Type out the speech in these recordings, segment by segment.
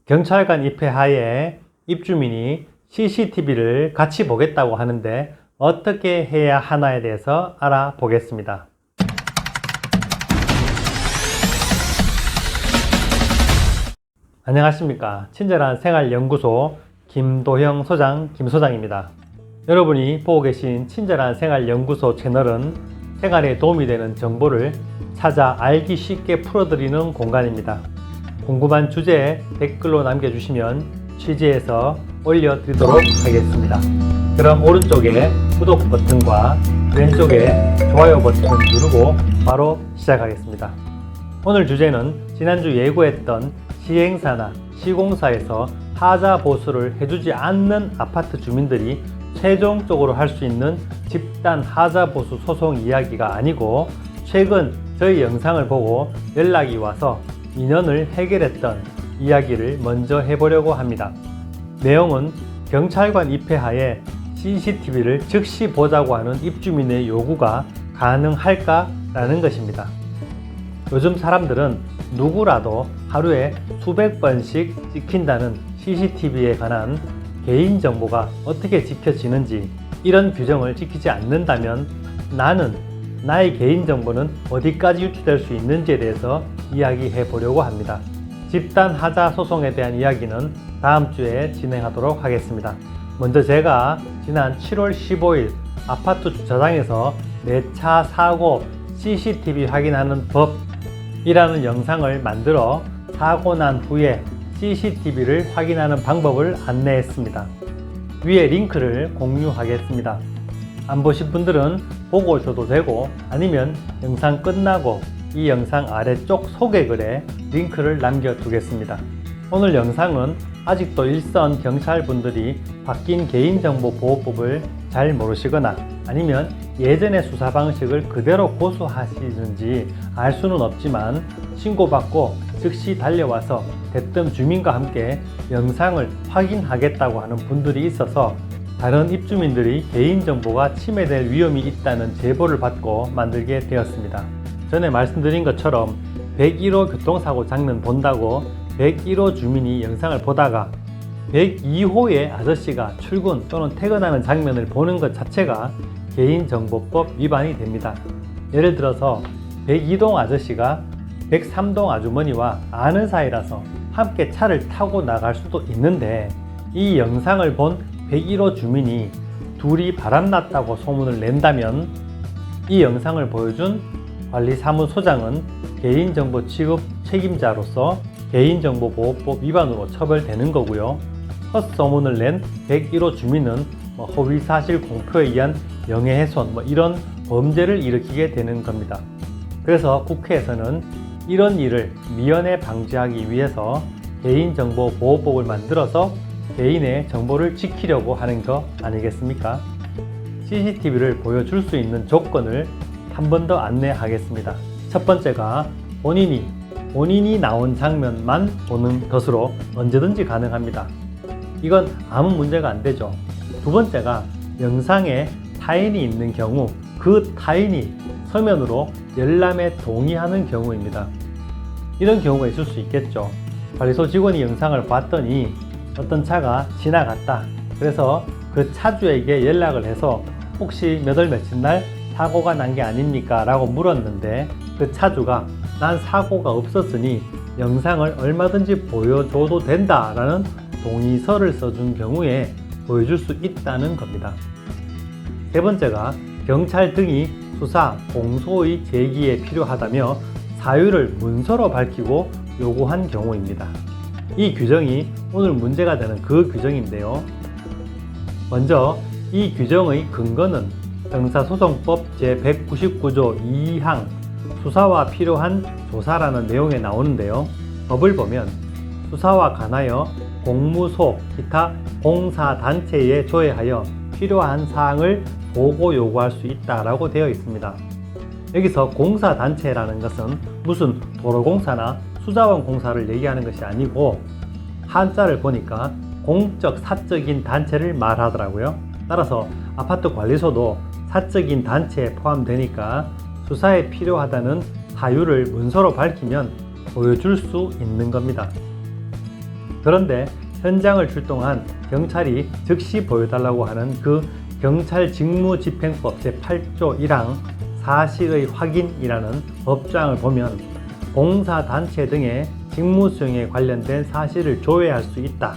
경찰관 입회하에 입주민이 CCTV를 같이 보겠다고 하는데 어떻게 해야 하나에 대해서 알아보겠습니다. 안녕하십니까. 친절한 생활연구소 김도형 소장 김소장입니다. 여러분이 보고 계신 친절한 생활연구소 채널은 생활에 도움이 되는 정보를 찾아 알기 쉽게 풀어드리는 공간입니다. 궁금한 주제에 댓글로 남겨주시면 취재해서 올려드리도록 하겠습니다. 그럼 오른쪽에 구독 버튼과 왼쪽에 좋아요 버튼 누르고 바로 시작하겠습니다. 오늘 주제는 지난주 예고했던 시행사나 시공사에서 하자 보수를 해주지 않는 아파트 주민들이 최종적으로 할 수 있는 집단 하자 보수 소송 이야기가 아니고 최근 저희 영상을 보고 연락이 와서 인연을 해결했던 이야기를 먼저 해보려고 합니다. 내용은 경찰관 입회하에 CCTV를 즉시 보자고 하는 입주민의 요구가 가능할까라는 것입니다. 요즘 사람들은 누구라도 하루에 수백 번씩 찍힌다는 CCTV에 관한 개인정보가 어떻게 지켜지는지, 이런 규정을 지키지 않는다면 나의 개인정보는 어디까지 유출될 수 있는지에 대해서 이야기해 보려고 합니다. 집단 하자 소송에 대한 이야기는 다음 주에 진행하도록 하겠습니다. 먼저 제가 지난 7월 15일 아파트 주차장에서 내 차 사고 CCTV 확인하는 법이라는 영상을 만들어 사고 난 후에 CCTV를 확인하는 방법을 안내했습니다. 위에 링크를 공유하겠습니다. 안 보신 분들은 보고 오셔도 되고, 아니면 영상 끝나고 이 영상 아래쪽 소개글에 링크를 남겨두겠습니다. 오늘 영상은 아직도 일선 경찰분들이 바뀐 개인정보보호법을 잘 모르시거나 아니면 예전의 수사 방식을 그대로 고수하시는지 알 수는 없지만, 신고받고 즉시 달려와서 대뜸 주민과 함께 영상을 확인하겠다고 하는 분들이 있어서 다른 입주민들이 개인정보가 침해될 위험이 있다는 제보를 받고 만들게 되었습니다. 전에 말씀드린 것처럼 101호 교통사고 장면 본다고 101호 주민이 영상을 보다가 102호의 아저씨가 출근 또는 퇴근하는 장면을 보는 것 자체가 개인정보법 위반이 됩니다. 예를 들어서 102동 아저씨가 103동 아주머니와 아는 사이라서 함께 차를 타고 나갈 수도 있는데, 이 영상을 본 101호 주민이 둘이 바람났다고 소문을 낸다면 이 영상을 보여준 관리사무소장은 개인정보 취급 책임자로서 개인정보보호법 위반으로 처벌되는 거고요. 헛소문을 낸 101호 주민은 허위사실 공표에 의한 명예훼손 이런 범죄를 일으키게 되는 겁니다. 그래서 국회에서는 이런 일을 미연에 방지하기 위해서 개인정보보호법을 만들어서 개인의 정보를 지키려고 하는 거 아니겠습니까? CCTV를 보여줄 수 있는 조건을 한 번 더 안내하겠습니다. 첫 번째가 본인이 나온 장면만 보는 것으로 언제든지 가능합니다. 이건 아무 문제가 안 되죠. 두 번째가 영상에 타인이 있는 경우 그 타인이 서면으로 열람에 동의하는 경우입니다. 이런 경우가 있을 수 있겠죠. 관리소 직원이 영상을 봤더니 어떤 차가 지나갔다. 그래서 그 차주에게 연락을 해서 혹시 몇 월 며칠 날 사고가 난 게 아닙니까? 라고 물었는데 그 차주가 난 사고가 없었으니 영상을 얼마든지 보여줘도 된다 라는 동의서를 써준 경우에 보여줄 수 있다는 겁니다. 세 번째가 경찰 등이 수사, 공소의 제기에 필요하다며 사유를 문서로 밝히고 요구한 경우입니다. 이 규정이 오늘 문제가 되는 그 규정인데요. 먼저 이 규정의 근거는 형사소송법 제199조 2항 수사와 필요한 조사라는 내용에 나오는데요. 법을 보면 수사와 관하여 공무소, 기타 공사단체에 조회하여 필요한 사항을 보고 요구할 수 있다라고 되어 있습니다. 여기서 공사단체라는 것은 무슨 도로공사나 수자원 공사를 얘기하는 것이 아니고 한자를 보니까 공적, 사적인 단체를 말하더라고요. 따라서 아파트 관리소도 사적인 단체에 포함되니까 수사에 필요하다는 사유를 문서로 밝히면 보여줄 수 있는 겁니다. 그런데 현장을 출동한 경찰이 즉시 보여달라고 하는 그 경찰직무집행법 제8조 1항 사실의 확인이라는 법조항을 보면 봉사단체 등의 직무수행에 관련된 사실을 조회할 수 있다.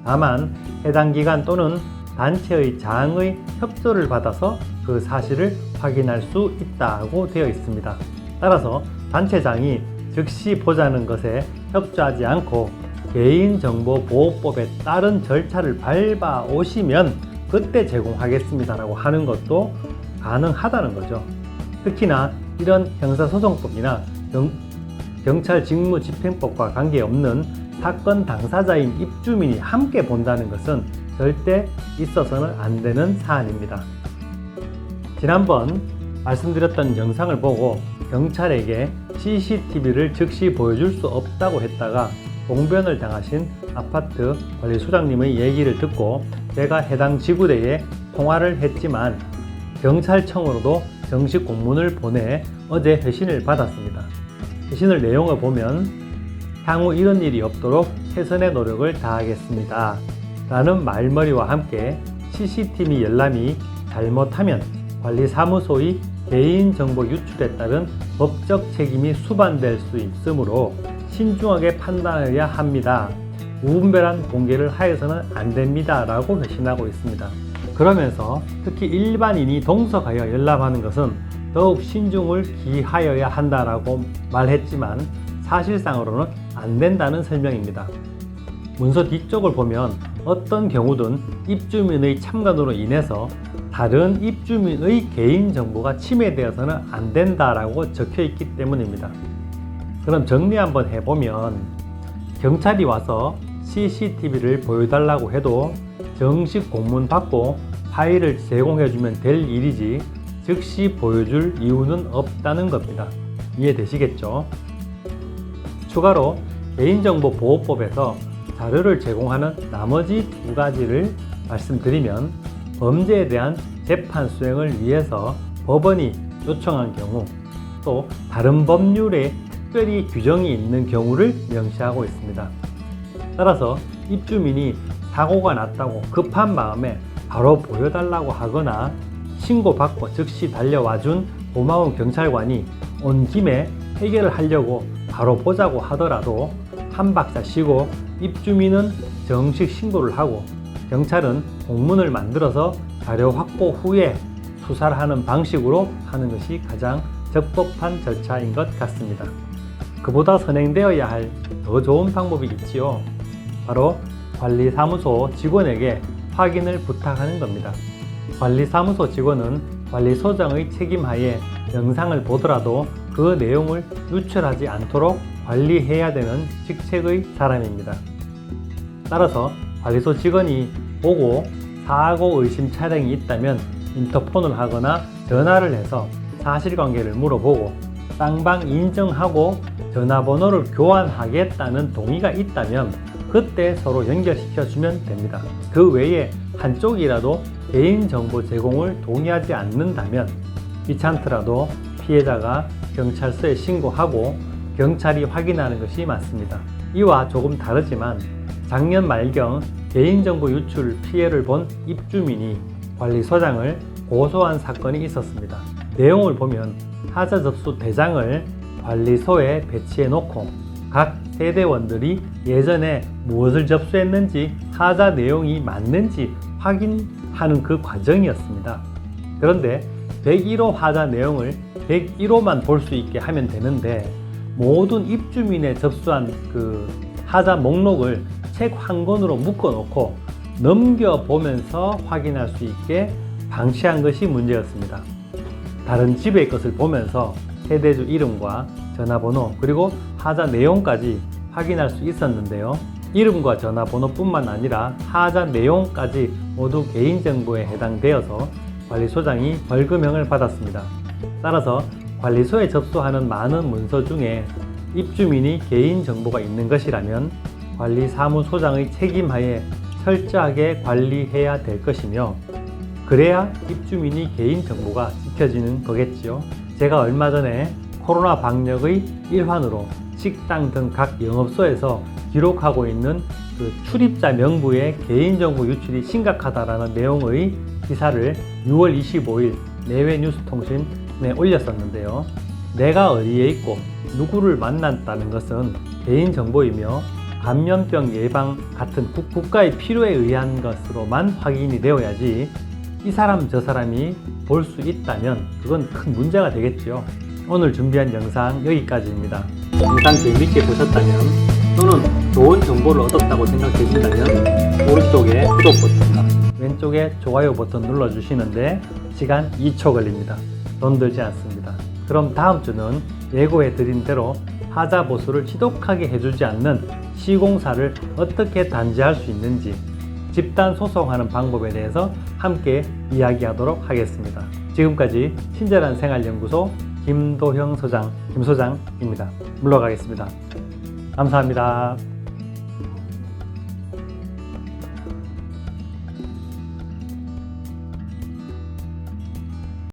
다만 해당 기관 또는 단체의 장의 협조를 받아서 그 사실을 확인할 수 있다고 되어 있습니다. 따라서 단체장이 즉시 보자는 것에 협조하지 않고 개인정보보호법에 따른 절차를 밟아 오시면 그때 제공하겠습니다라고 하는 것도 가능하다는 거죠. 특히나 이런 형사소송법이나 경찰직무집행법과 관계없는 사건 당사자인 입주민이 함께 본다는 것은 절대 있어서는 안 되는 사안입니다. 지난번 말씀드렸던 영상을 보고 경찰에게 CCTV를 즉시 보여줄 수 없다고 했다가 봉변을 당하신 아파트 관리소장님의 얘기를 듣고 제가 해당 지구대에 통화를 했지만 경찰청으로도 정식 공문을 보내 어제 회신을 받았습니다. 회신을 내용을 보면 향후 이런 일이 없도록 최선의 노력을 다하겠습니다 라는 말머리와 함께 CCTV 열람이 잘못하면 관리사무소의 개인정보 유출에 따른 법적 책임이 수반될 수 있으므로 신중하게 판단해야 합니다. 무분별한 공개를 하여서는 안 됩니다 라고 회신하고 있습니다. 그러면서 특히 일반인이 동석하여 열람하는 것은 더욱 신중을 기하여야 한다라고 말했지만 사실상으로는 안 된다는 설명입니다. 문서 뒤쪽을 보면 어떤 경우든 입주민의 참관으로 인해서 다른 입주민의 개인정보가 침해되어서는 안 된다라고 적혀 있기 때문입니다. 그럼 정리 한번 해보면 경찰이 와서 CCTV를 보여달라고 해도 정식 공문 받고 파일을 제공해주면 될 일이지 즉시 보여줄 이유는 없다는 겁니다. 이해되시겠죠? 추가로 개인정보보호법에서 자료를 제공하는 나머지 두 가지를 말씀드리면 범죄에 대한 재판 수행을 위해서 법원이 요청한 경우 또 다른 법률에 특별히 규정이 있는 경우를 명시하고 있습니다. 따라서 입주민이 사고가 났다고 급한 마음에 바로 보여달라고 하거나 신고받고 즉시 달려와준 고마운 경찰관이 온 김에 해결을 하려고 바로 보자고 하더라도 한 박자 쉬고 입주민은 정식 신고를 하고 경찰은 공문을 만들어서 자료 확보 후에 수사를 하는 방식으로 하는 것이 가장 적법한 절차인 것 같습니다. 그보다 선행되어야 할 더 좋은 방법이 있지요. 바로 관리사무소 직원에게 확인을 부탁하는 겁니다. 관리사무소 직원은 관리소장의 책임하에 영상을 보더라도 그 내용을 유출하지 않도록 관리해야 되는 직책의 사람입니다. 따라서 관리소 직원이 보고 사고 의심 차량이 있다면 인터폰을 하거나 전화를 해서 사실관계를 물어보고 쌍방 인정하고 전화번호를 교환하겠다는 동의가 있다면 그때 서로 연결시켜주면 됩니다. 그 외에 한쪽이라도 개인정보 제공을 동의하지 않는다면 귀찮더라도 피해자가 경찰서에 신고하고 경찰이 확인하는 것이 맞습니다. 이와 조금 다르지만 작년 말경 개인정보 유출 피해를 본 입주민이 관리소장을 고소한 사건이 있었습니다. 내용을 보면 하자 접수 대장을 관리소에 배치해 놓고 각 세대원들이 예전에 무엇을 접수했는지 하자 내용이 맞는지 확인하는 그 과정이었습니다. 그런데 101호 하자 내용을 101호만 볼 수 있게 하면 되는데 모든 입주민의 접수한 그 하자 목록을 책 한 권으로 묶어 놓고 넘겨보면서 확인할 수 있게 방치한 것이 문제였습니다. 다른 집의 것을 보면서 세대주 이름과 전화번호 그리고 하자 내용까지 확인할 수 있었는데요. 이름과 전화번호뿐만 아니라 하자 내용까지 모두 개인정보에 해당되어서 관리소장이 벌금형을 받았습니다. 따라서 관리소에 접수하는 많은 문서 중에 입주민이 개인정보가 있는 것이라면 관리사무소장의 책임하에 철저하게 관리해야 될 것이며 그래야 입주민이 개인정보가 지켜지는 거겠지요. 제가 얼마 전에 코로나 방역의 일환으로 식당 등 각 영업소에서 기록하고 있는 그 출입자 명부의 개인정보 유출이 심각하다라는 내용의 기사를 6월 25일 내외뉴스통신에 올렸었는데요. 내가 어디에 있고 누구를 만났다는 것은 개인정보이며 감염병 예방 같은 국가의 필요에 의한 것으로만 확인이 되어야지 이 사람 저 사람이 볼 수 있다면 그건 큰 문제가 되겠죠. 오늘 준비한 영상 여기까지입니다. 영상 재밌게 보셨다면 또는 좋은 정보를 얻었다고 생각되신다면 오른쪽에 구독 버튼과 왼쪽에 좋아요 버튼 눌러주시는데 시간 2초 걸립니다. 돈 들지 않습니다. 그럼 다음 주는 예고해 드린 대로 하자 보수를 지독하게 해주지 않는 시공사를 어떻게 단죄할 수 있는지 집단 소송하는 방법에 대해서 함께 이야기하도록 하겠습니다. 지금까지 친절한 생활연구소 김도형 소장, 김 소장입니다. 물러가겠습니다. 감사합니다.